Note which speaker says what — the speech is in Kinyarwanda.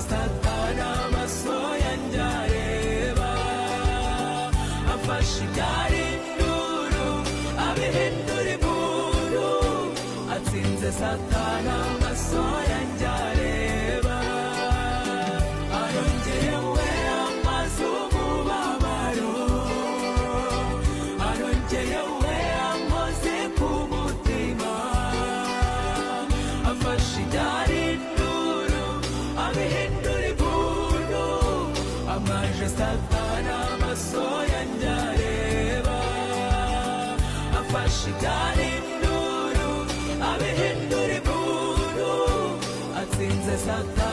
Speaker 1: satani amaso yanjye areba, afashe ibyari induru abihindura inkuru, atsinze satani amaso yanjye areba. Arongeye we amaze umubabaro, arongeye we ankoze ku mutima, afashe ibyari induru abihindura inkuru, amaje satani amaso yanjye areba, afashe ibyari induru abihindura inkuru, atsinze satani